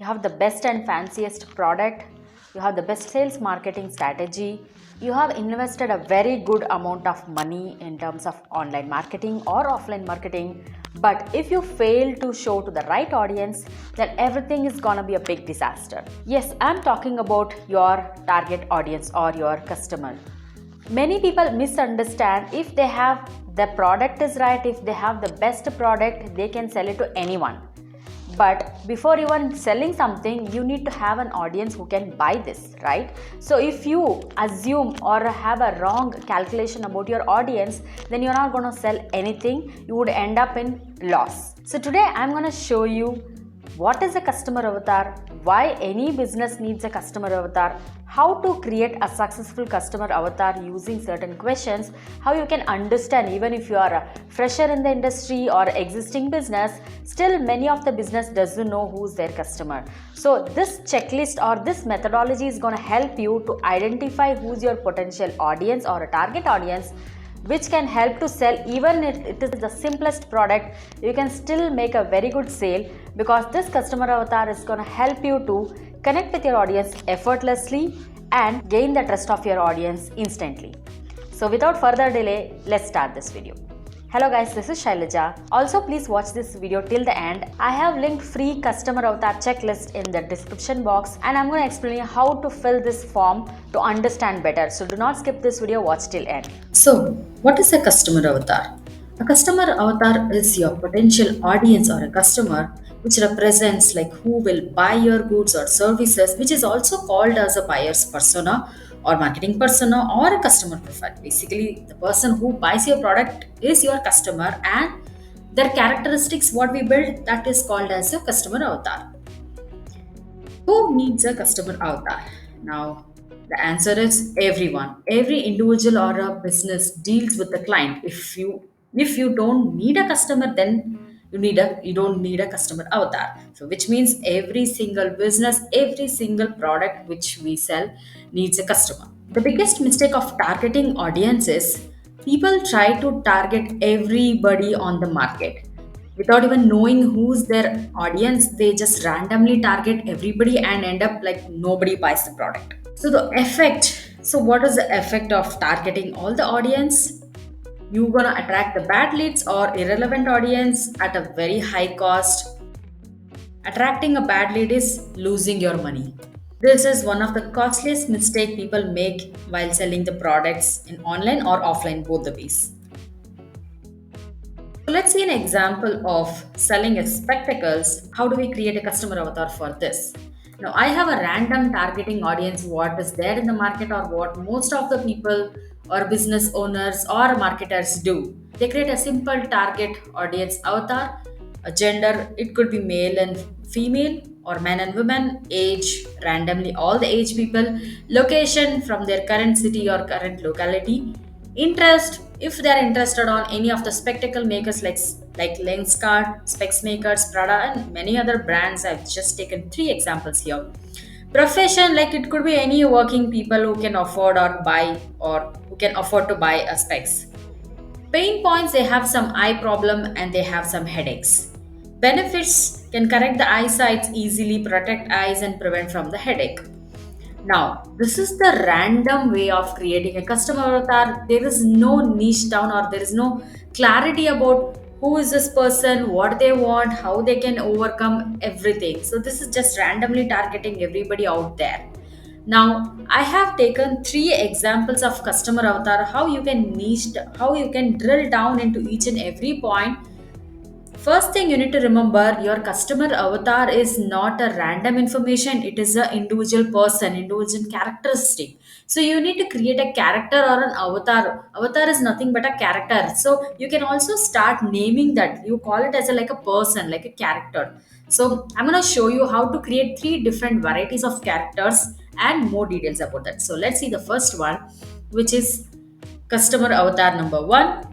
you have the best and fanciest product, you have the best sales marketing strategy, you have invested a very good amount of money in terms of online marketing or offline marketing, but if you fail to show to the right audience, then everything is gonna be a big disaster. Yes, I'm talking about your target audience or your customer. Many people misunderstand if they have the product is right, if they have the best product, they can sell it to anyone. But before even selling something, you need to have an audience who can buy this, right? So if you assume or have a wrong calculation about your audience, then you're not going to sell anything. You would end up in loss. So today I'm going to show you what is a customer avatar, why any business needs a customer avatar, how to create a successful customer avatar using certain questions, how you can understand even if you are a fresher in the industry or existing business, still many of the business doesn't know who's their customer. So this checklist or this methodology is going to help you to identify who's your potential audience or a target audience, which can help to sell. Even if it is the simplest product, you can still make a very good sale, because this customer avatar is going to help you to connect with your audience effortlessly and gain the trust of your audience instantly. So without further delay, let's start this video. Hello guys, this is Shylaja. Also please watch this video till the end. I have linked free customer avatar checklist in the description box, and I'm going to explain you how to fill this form to understand better. So do not skip this video, watch till end. So, what is a customer avatar? A customer avatar is your potential audience or a customer, which represents like who will buy your goods or services, which is also called as a buyer's persona or marketing persona or a customer profile. Basically, the person who buys your product is your customer, and their characteristics what we build, that is called as a customer avatar. Who needs a customer avatar? Now, the answer is everyone. Every individual or a business deals with the client. If you don't need a customer, then you don't need a customer avatar. So which means every single business, every single product which we sell needs a customer. The biggest mistake of targeting audience is people try to target everybody on the market without even knowing who's their audience. They just randomly target everybody and end up like nobody buys the product. So what is the effect of targeting all the audience? You're gonna attract the bad leads or irrelevant audience at a very high cost. Attracting a bad lead is losing your money. This is one of the costliest mistake people make while selling the products in online or offline, both the ways. So let's see an example of selling spectacles. How do we create a customer avatar for this? Now, I have a random targeting audience, what is there in the market or what most of the people or business owners or marketers do. They create a simple target audience avatar, a gender, it could be male and female or men and women, age, randomly all the age people, location from their current city or current locality, interest, if they are interested on any of the spectacle makers like Lenskart, Specs Makers, Prada, and many other brands. I've just taken three examples here. Profession, like it could be any working people who can afford or who can afford to buy a specs. Pain points, they have some eye problem and they have some headaches. Benefits, can correct the eyesight easily, protect eyes, and prevent from the headache. Now, this is the random way of creating a customer avatar. There is no niche down or there is no clarity about who is this person, what they want, how they can overcome everything. So, this is just randomly targeting everybody out there. Now, I have taken three examples of customer avatar, how you can drill down into each and every point. First thing you need to remember, your customer avatar is not a random information, it is an individual person, individual characteristic. So you need to create a character or an avatar. Avatar is nothing but a character. So you can also start naming that. You call it as like a person, like a character. So I'm going to show you how to create three different varieties of characters and more details about that. So let's see the first one, which is customer avatar number one.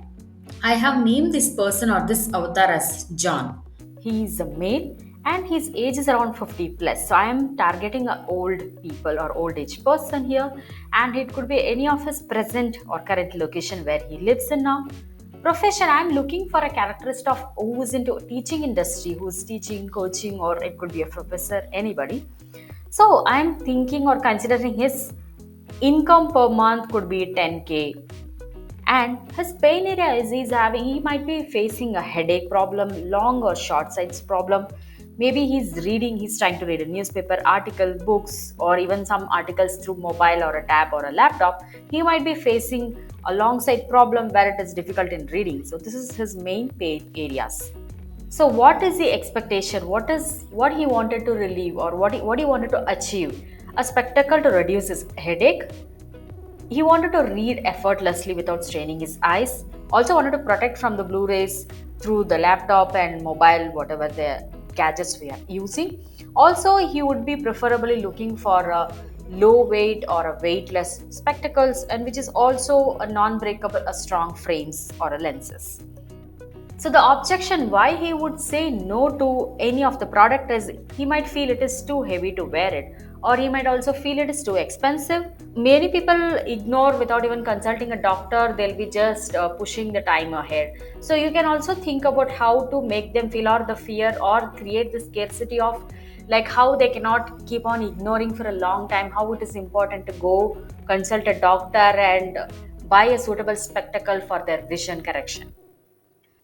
I have named this person or this avatar as John. He is a male and his age is around 50 plus. So I am targeting a old people or old age person here, and it could be any of his present or current location where he lives in now. Profession, I'm looking for a characteristic of who's into teaching industry, who's teaching, coaching, or it could be a professor, anybody. So I'm thinking or considering his income per month could be 10K, and his pain area is he might be facing a headache problem, long or short sights problem. Maybe he's trying to read a newspaper article, books, or even some articles through mobile or a tab or a laptop. He might be facing a long sight problem where it is difficult in reading. So this is his main pain areas. So what is the expectation? What he wanted to relieve, or what he wanted to achieve? A spectacle to reduce his headache. He wanted to read effortlessly without straining his eyes. Also wanted to protect from the blue rays through the laptop and mobile, whatever the gadgets we are using. Also, he would be preferably looking for a low weight or a weightless spectacles, and which is also a non-breakable, a strong frames or a lenses. So the objection why he would say no to any of the product is he might feel it is too heavy to wear it, or he might also feel it is too expensive. Many people ignore without even consulting a doctor. They'll be just pushing the time ahead. So you can also think about how to make them feel, or the fear, or create the scarcity of, like how they cannot keep on ignoring for a long time, how it is important to go consult a doctor and buy a suitable spectacle for their vision correction.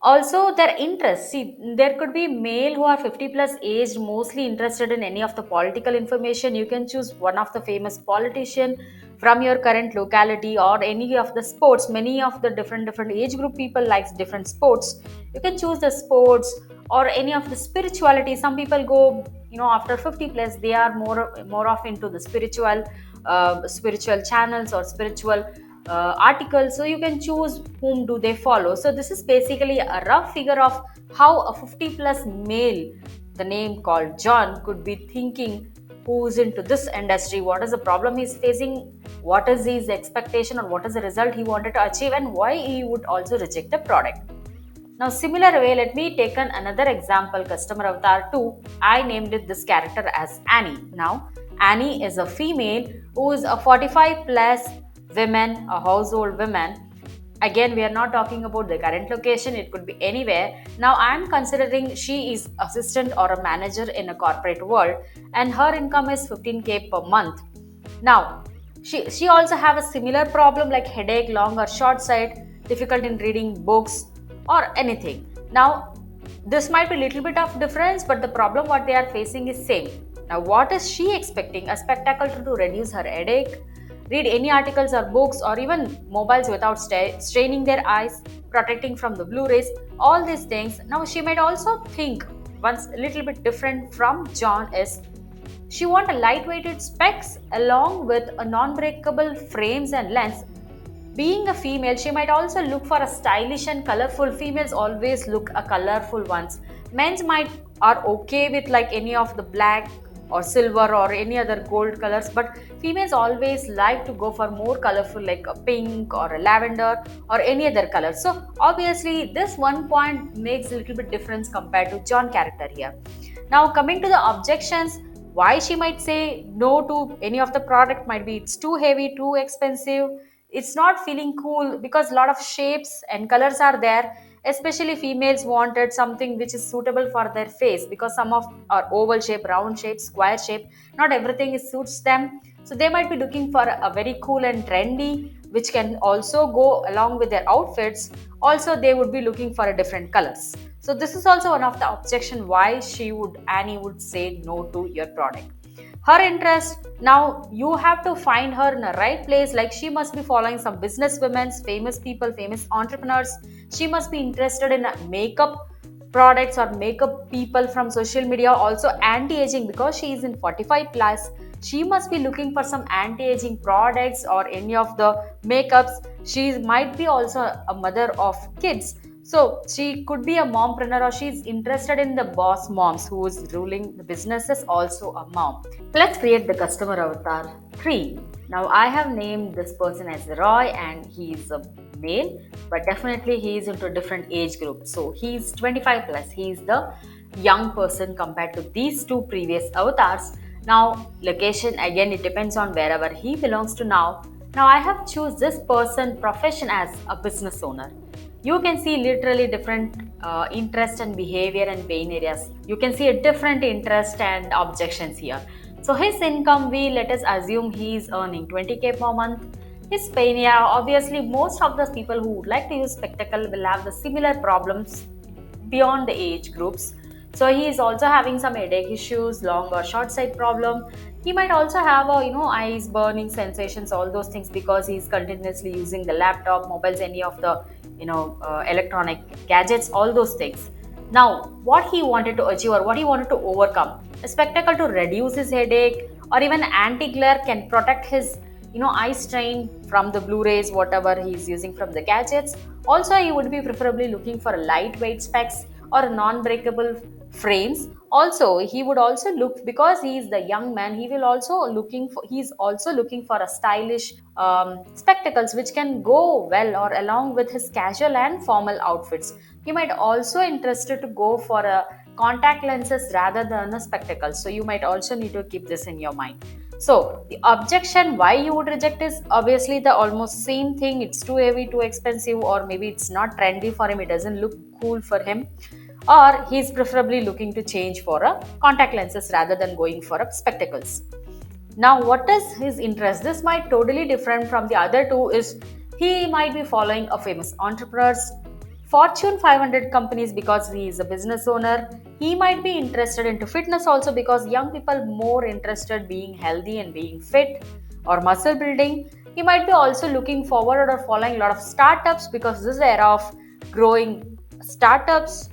Also their interests, see, there could be male who are 50 plus aged, mostly interested in any of the political information. You can choose one of the famous politician from your current locality, or any of the sports. Many of the different age group people likes different sports. You can choose the sports, or any of the spirituality. Some people go, after 50 plus, they are more off into the spiritual channels or spiritual articles. So you can choose whom do they follow. So this is basically a rough figure of how a 50 plus male, the name called John, could be thinking, who's into this industry, what is the problem he's facing, what is his expectation, or what is the result he wanted to achieve, and why he would also reject the product. Now, similar way, let me take another example, customer avatar 2. I named it this character as Annie. Now, Annie is a female who is a 45 plus woman, a household woman. Again, we are not talking about the current location, it could be anywhere. Now, I am considering she is assistant or a manager in a corporate world, and her income is 15K per month. Now, she also have a similar problem like headache, long or short sight, difficult in reading books or anything. Now, this might be a little bit of difference, but the problem what they are facing is same. Now, what is she expecting? A spectacle to reduce her headache, read any articles or books, or even mobiles without straining their eyes, protecting from the blue rays, all these things. Now, she might also think once a little bit different from John is she want a lightweighted specs along with a non-breakable frames and lens. Being a female, she might also look for a stylish and colorful. Females always look a colorful ones. Men's might are okay with like any of the black or silver or any other gold colors, but females always like to go for more colorful like a pink or a lavender or any other color. So obviously this one point makes a little bit difference compared to John character here. Now coming to the objections, why she might say no to any of the product might be it's too heavy, too expensive, it's not feeling cool because a lot of shapes and colors are there. Especially females wanted something which is suitable for their face, because some of are oval shape, round shape, square shape, not everything is suits them. So they might be looking for a very cool and trendy which can also go along with their outfits. Also they would be looking for a different colors. So this is also one of the objection why Annie would say no to your product. Her interest, now you have to find her in a right place. Like she must be following some business women, famous people, famous entrepreneurs. She must be interested in makeup products or makeup people from social media. Also anti-aging, because she is in 45 plus, she must be looking for some anti-aging products or any of the makeups. She might be also a mother of kids, so she could be a mompreneur, or she's interested in the boss moms who is ruling the businesses, also a mom. Let's create the customer avatar 3. Now I have named this person as Roy, and he is a male, but definitely he is into a different age group. So he's 25 plus. He is the young person compared to these two previous avatars. Now location, again it depends on wherever he belongs to now. Now I have choose this person profession as a business owner. you can see literally different interest and behavior and pain areas. You can see a different interest and objections here. So his income, we let us assume he is earning 20k per month. His pain area, obviously most of the people who would like to use spectacle will have the similar problems beyond the age groups. So he is also having some headache issues, long or short sight problem. He might also have a eyes burning sensations, all those things, because he's continuously using the laptop, mobiles, any of the electronic gadgets, all those things. Now, what he wanted to achieve or what he wanted to overcome, a spectacle to reduce his headache or even anti-glare can protect his eye strain from the blue rays, whatever he is using from the gadgets. Also, he would be preferably looking for lightweight specs or non-breakable frames. Also, he would also look, because he is the young man, he's also looking for a stylish spectacles which can go well or along with his casual and formal outfits. He might also interested to go for a contact lenses rather than a spectacles. So you might also need to keep this in your mind. So the objection why you would reject is obviously the almost same thing. It's too heavy, too expensive, or maybe it's not trendy for him. It doesn't look cool for him, or he's preferably looking to change for a contact lenses rather than going for a spectacles. Now, what is his interest? This might totally different from the other two. Is he might be following a famous entrepreneurs, Fortune 500 companies because he is a business owner. He might be interested into fitness also because young people more interested being healthy and being fit or muscle building. He might be also looking forward or following a lot of startups because this is the era of growing startups.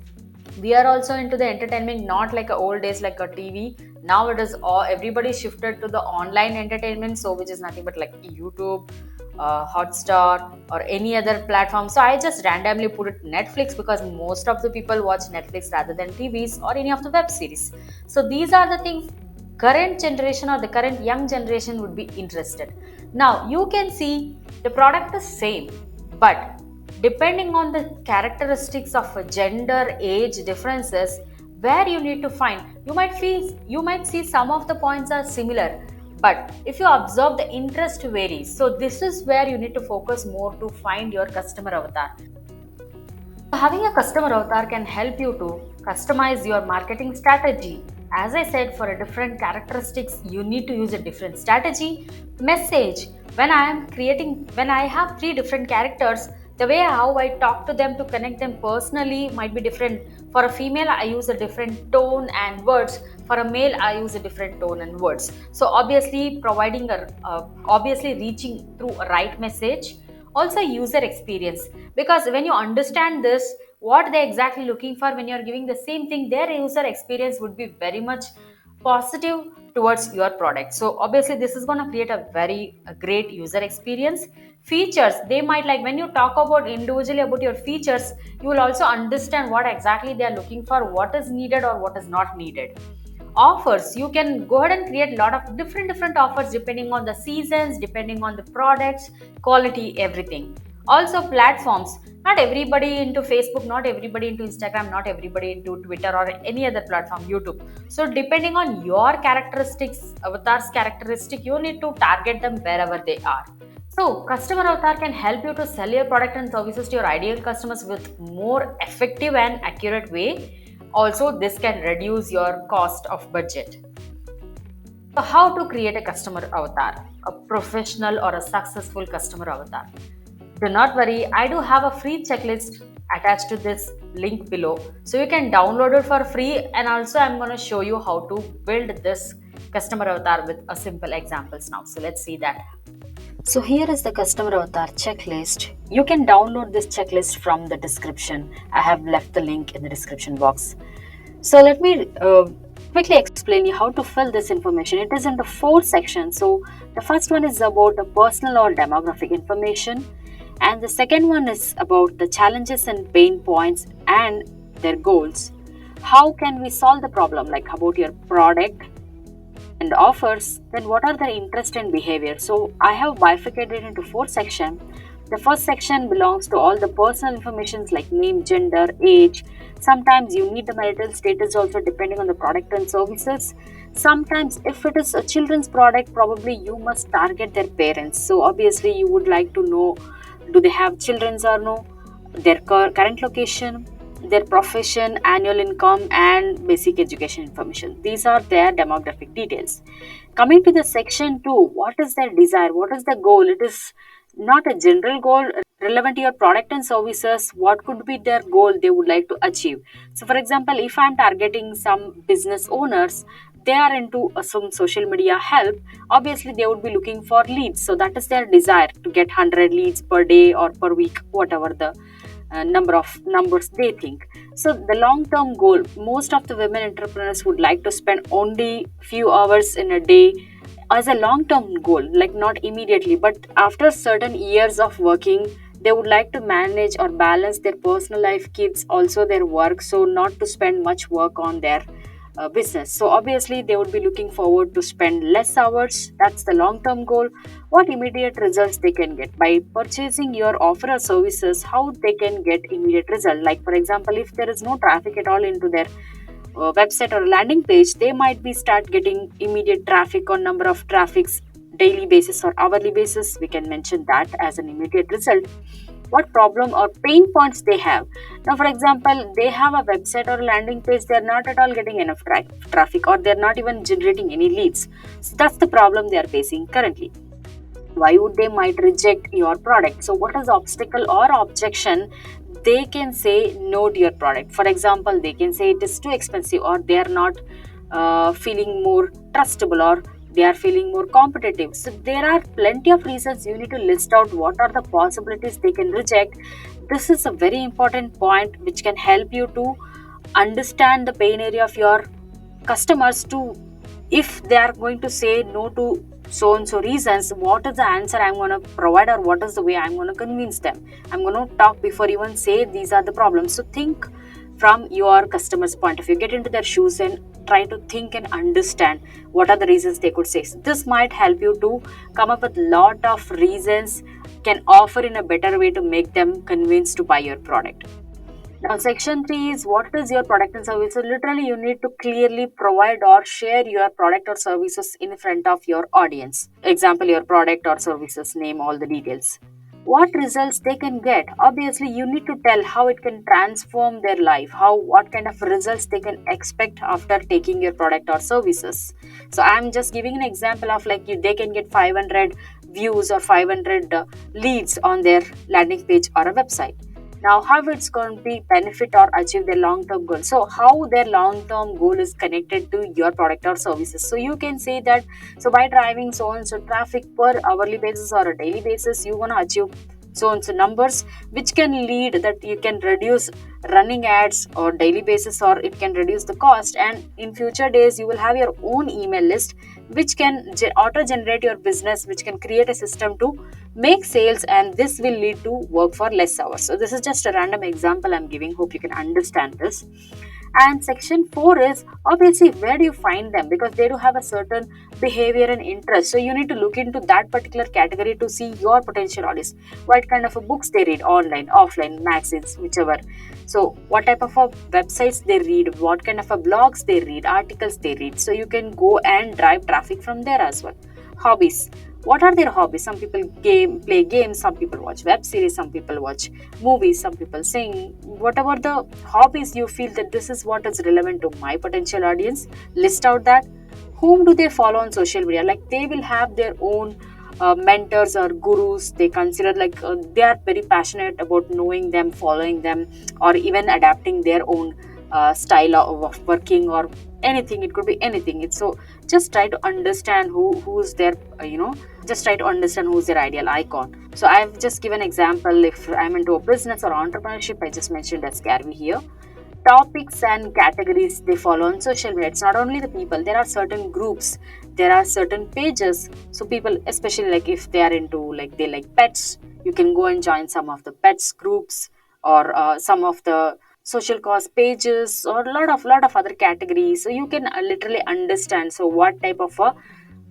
We are also into the entertainment, not like a old days like a TV. Now it is all, everybody shifted to the online entertainment, so which is nothing but like YouTube, Hotstar, or any other platform. So I just randomly put it Netflix because most of the people watch Netflix rather than TVs or any of the web series. So these are the things current generation or the current young generation would be interested. Now you can see the product is same, but depending on the characteristics of a gender, age differences, where you need to find, you might see some of the points are similar, but if you observe the interest varies. So this is where you need to focus more to find your customer avatar. Having a customer avatar can help you to customize your marketing strategy. As I said, for a different characteristics, you need to use a different strategy. Message. When I have three different characters, the way how I talk to them to connect them personally might be different. For a female, I use a different tone and words. For a male, I use a different tone and words. So obviously, obviously reaching through a right message. Also user experience, because when you understand this, what they're exactly looking for when you're giving the same thing, their user experience would be very much positive towards your product. So obviously this is going to create a great user experience. Features, they might like when you talk about individually about your features, you will also understand what exactly they are looking for, what is needed or what is not needed. Offers, you can go ahead and create a lot of different offers depending on the seasons, depending on the products, quality, everything. Also platforms, not everybody into Facebook, not everybody into Instagram, not everybody into Twitter or any other platform, YouTube. So depending on your characteristics, avatars characteristic, you need to target them wherever they are. So customer avatar can help you to sell your product and services to your ideal customers with more effective and accurate way. Also, this can reduce your cost of budget. So, how to create a customer avatar, a professional or a successful customer avatar? Do not worry, I do have a free checklist attached to this link below. So, you can download it for free, and also I'm going to show you how to build this customer avatar with a simple examples now. So, let's see that. So here is the customer avatar checklist. You can download this checklist from the description. I have left the link in the description box. So let me quickly explain you how to fill this information. It is into four sections. So the first one is about the personal or demographic information, and the second one is about the challenges and pain points and their goals. How can we solve the problem, like about your product and offers, then what are their interest and behavior. So I have bifurcated into four sections. The first section belongs to all the personal informations like name, gender, age. Sometimes you need the marital status also depending on the product and services. Sometimes if it is a children's product, probably you must target their parents. So obviously you would like to know, do they have children or no? their current location, their profession, annual income, and basic education information. These are their demographic details. Coming to the section 2, what is their desire? What is the goal? It is not a general goal relevant to your product and services. What could be their goal they would like to achieve? So, for example, if I'm targeting some business owners, they are into some social media help. Obviously, they would be looking for leads. So, that is their desire to get 100 leads per day or per week, whatever the number of numbers they think. So the long term goal, most of the women entrepreneurs would like to spend only few hours in a day as a long term goal, like not immediately, but after certain years of working, they would like to manage or balance their personal life, kids, also their work, so not to spend much work on their business. So obviously they would be looking forward to spend less hours. That's the long term goal. What immediate results they can get by purchasing your offer or services, how they can get immediate result. Like for example, if there is no traffic at all into their website or landing page, they might be start getting immediate traffic on number of traffics daily basis or hourly basis. We can mention that as an immediate result. What problem or pain points they have. Now for example, they have a website or a landing page, they're not at all getting enough traffic, or they're not even generating any leads. So that's the problem they are facing currently. Why would they might reject your product? So what is the obstacle or objection they can say no to your product? For example, they can say it is too expensive, or they are not feeling more trustable, or they are feeling more competitive. So there are plenty of reasons. You need to list out what are the possibilities they can reject. This is a very important point which can help you to understand the pain area of your customers, to if they are going to say no to so and so reasons, what is the answer I'm going to provide, or what is the way I'm going to convince them. I'm going to talk before even say these are the problems. So think from your customer's point of view, get into their shoes and try to think and understand what are the reasons they could say. So this might help you to come up with lot of reasons, can offer in a better way to make them convinced to buy your product. Now, section 3 is what is your product and service. So, literally, you need to clearly provide or share your product or services in front of your audience. Example, your product or services name, all the details. What results they can get? Obviously, you need to tell how it can transform their life, how what kind of results they can expect after taking your product or services. So, I'm just giving an example of like they can get 500 views or 500 leads on their landing page or a website. Now how it's going to be benefit or achieve their long term goal. So how their long term goal is connected to your product or services. So you can say that, so by driving so and so traffic per hourly basis or a daily basis, you want to achieve so and so numbers, which can lead that you can reduce running ads or daily basis, or it can reduce the cost, and in future days you will have your own email list which can auto generate your business, which can create a system to make sales, and this will lead to work for less hours. So this is just a random example I'm giving, hope you can understand this. And section 4 is obviously where do you find them, because they do have a certain behavior and interest. So you need to look into that particular category to see your potential audience, what kind of a books they read, online, offline, magazines, whichever. So what type of a websites they read, what kind of a blogs they read, articles they read. So you can go and drive traffic from there as well. Hobbies, what are their hobbies? Some people play games, some people watch web series, some people watch movies, some people sing. Whatever the hobbies you feel that this is what is relevant to my potential audience, list out that. Whom do they follow on social media? Like they will have their own mentors or gurus they consider, like they are very passionate about knowing them, following them, or even adapting their own style of working, or anything. It could be anything. It's so just try to understand who's their just try to understand who's their ideal icon. So I've just given example. If I'm into a business or entrepreneurship, I just mentioned as Garvey here. Topics and categories they follow on social media. It's not only the people, there are certain groups, there are certain pages. So people, especially like if they are into like they like pets, you can go and join some of the pets groups, or some of the social cause pages, or a lot of other categories. So you can literally understand so what type of a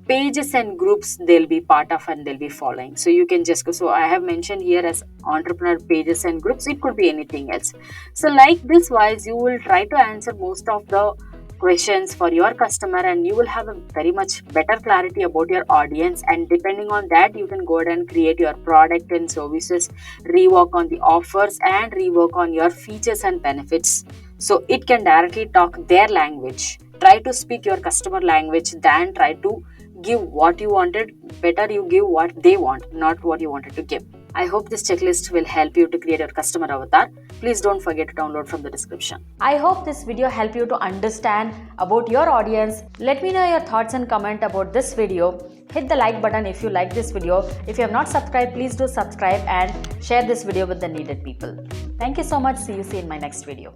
pages and groups they'll be part of and they'll be following. So you can just go. So I have mentioned here as entrepreneur pages and groups, it could be anything else. So like this wise, you will try to answer most of the questions for your customer, and you will have a very much better clarity about your audience, and depending on that you can go ahead and create your product and services, rework on the offers and rework on your features and benefits, so it can directly talk their language. Try to speak your customer language than try to give what you wanted. Better you give what they want, not what you wanted to give. I hope this checklist will help you to create your customer avatar. Please don't forget to download from the description. I hope this video helped you to understand about your audience. Let me know your thoughts and comment about this video. Hit the like button if you like this video. If you have not subscribed, please do subscribe and share this video with the needed people. Thank you so much. See you in my next video.